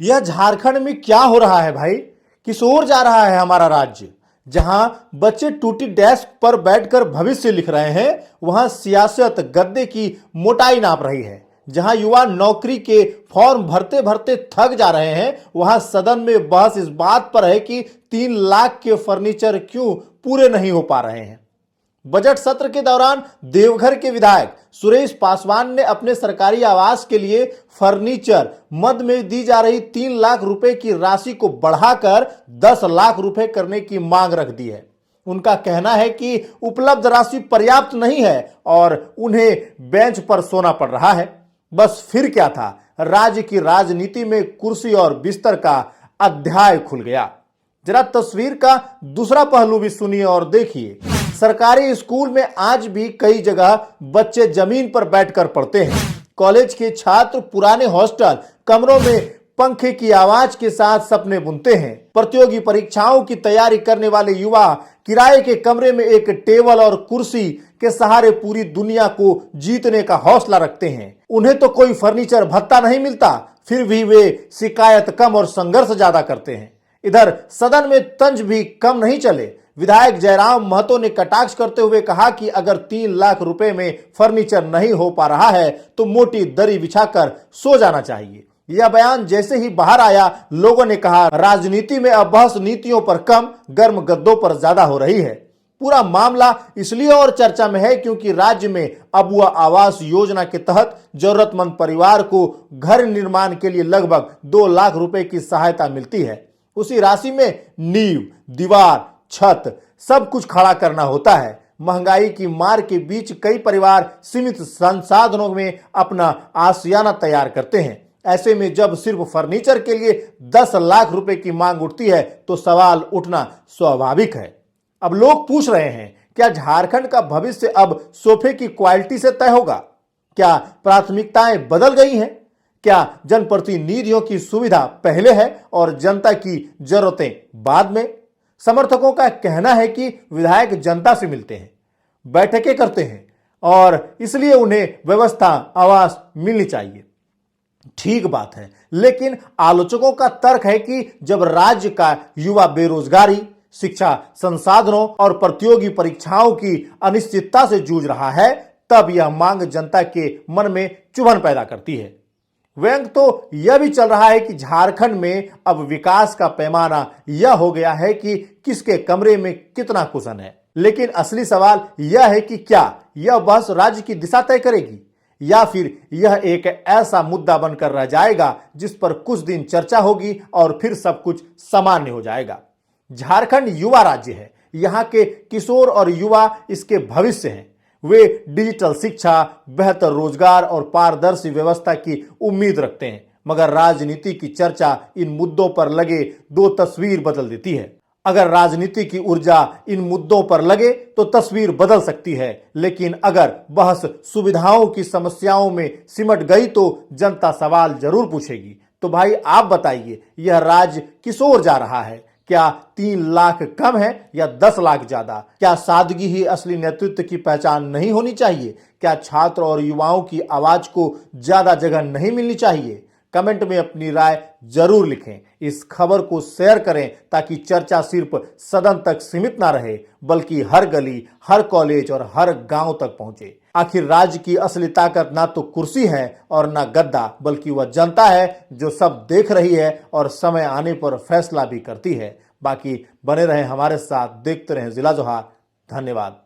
यह झारखंड में क्या हो रहा है भाई? किस ओर जा रहा है हमारा राज्य? जहां बच्चे टूटी डेस्क पर बैठकर भविष्य लिख रहे हैं, वहां सियासत गद्दे की मोटाई नाप रही है। जहां युवा नौकरी के फॉर्म भरते भरते थक जा रहे हैं, वहां सदन में बहस इस बात पर है कि 3 लाख के फर्नीचर क्यों पूरे नहीं हो पा रहे हैं। बजट सत्र के दौरान देवघर के विधायक सुरेश पासवान ने अपने सरकारी आवास के लिए फर्नीचर मद में दी जा रही 3 लाख रुपए की राशि को बढ़ाकर 10 लाख रुपए करने की मांग रख दी है। उनका कहना है कि उपलब्ध राशि पर्याप्त नहीं है और उन्हें बेंच पर सोना पड़ रहा है। बस फिर क्या था, राज्य की राजनीति में कुर्सी और बिस्तर का अध्याय खुल गया। जरा तस्वीर का दूसरा पहलू भी सुनिए और देखिए। सरकारी स्कूल में आज भी कई जगह बच्चे जमीन पर बैठकर पढ़ते हैं। कॉलेज के छात्र पुराने हॉस्टल कमरों में पंखे की आवाज के साथ सपने बुनते हैं। प्रतियोगी परीक्षाओं की तैयारी करने वाले युवा किराए के कमरे में एक टेबल और कुर्सी के सहारे पूरी दुनिया को जीतने का हौसला रखते हैं। उन्हें तो कोई फर्नीचर भत्ता नहीं मिलता, फिर भी वे शिकायत कम और संघर्ष ज्यादा करते हैं। इधर सदन में तंज भी कम नहीं चले। विधायक जयराम महतो ने कटाक्ष करते हुए कहा कि अगर 3 लाख रुपए में फर्नीचर नहीं हो पा रहा है तो मोटी दरी बिछाकर सो जाना चाहिए। यह बयान जैसे ही बाहर आया, लोगों ने कहा राजनीति में अब बहस नीतियों पर कम, गर्म गद्दों पर ज्यादा हो रही है। पूरा मामला इसलिए और चर्चा में है क्योंकि राज्य में अबुआ आवास योजना के तहत जरूरतमंद परिवार को घर निर्माण के लिए लगभग 2 लाख रुपए की सहायता मिलती है। उसी राशि में नींव, दीवार, छत सब कुछ खड़ा करना होता है। महंगाई की मार के बीच कई परिवार सीमित संसाधनों में अपना आशियाना तैयार करते हैं। ऐसे में जब सिर्फ फर्नीचर के लिए 10 लाख रुपए की मांग उठती है तो सवाल उठना स्वाभाविक है। अब लोग पूछ रहे हैं, क्या झारखंड का भविष्य अब सोफे की क्वालिटी से तय होगा? क्या प्राथमिकताएं बदल गई हैं? क्या जनप्रतिनिधियों की सुविधा पहले है और जनता की जरूरतें बाद में? समर्थकों का कहना है कि विधायक जनता से मिलते हैं, बैठकें करते हैं और इसलिए उन्हें व्यवस्था आवास मिलनी चाहिए। ठीक बात है, लेकिन आलोचकों का तर्क है कि जब राज्य का युवा बेरोजगारी, शिक्षा संसाधनों और प्रतियोगी परीक्षाओं की अनिश्चितता से जूझ रहा है, तब यह मांग जनता के मन में चुभन पैदा करती है। व्यंग तो यह भी चल रहा है कि झारखंड में अब विकास का पैमाना यह हो गया है कि किसके कमरे में कितना कुशन है। लेकिन असली सवाल यह है कि क्या यह बस राज्य की दिशा तय करेगी या फिर यह एक ऐसा मुद्दा बनकर रह जाएगा जिस पर कुछ दिन चर्चा होगी और फिर सब कुछ सामान्य हो जाएगा। झारखंड युवा राज्य है, यहाँ के किशोर और युवा इसके भविष्य हैं। वे डिजिटल शिक्षा, बेहतर रोजगार और पारदर्शी व्यवस्था की उम्मीद रखते हैं, मगर राजनीति की चर्चा इन मुद्दों पर लगे दो तस्वीर बदल देती है। अगर राजनीति की ऊर्जा इन मुद्दों पर लगे तो तस्वीर बदल सकती है, लेकिन अगर बहस सुविधाओं की समस्याओं में सिमट गई तो जनता सवाल जरूर पूछेगी। तो भाई आप बताइए, यह राज्य किस ओर जा रहा है? क्या 3 लाख कम है या 10 लाख ज्यादा? क्या सादगी ही असली नेतृत्व की पहचान नहीं होनी चाहिए? क्या छात्र और युवाओं की आवाज को ज्यादा जगह नहीं मिलनी चाहिए? कमेंट में अपनी राय जरूर लिखें। इस खबर को शेयर करें ताकि चर्चा सिर्फ सदन तक सीमित ना रहे, बल्कि हर गली, हर कॉलेज और हर गांव तक पहुंचे। आखिर राज्य की असली ताकत ना तो कुर्सी है और ना गद्दा, बल्कि वह जनता है जो सब देख रही है और समय आने पर फैसला भी करती है। बाकी बने रहें हमारे साथ, देखते रहें जिला जोहार। धन्यवाद।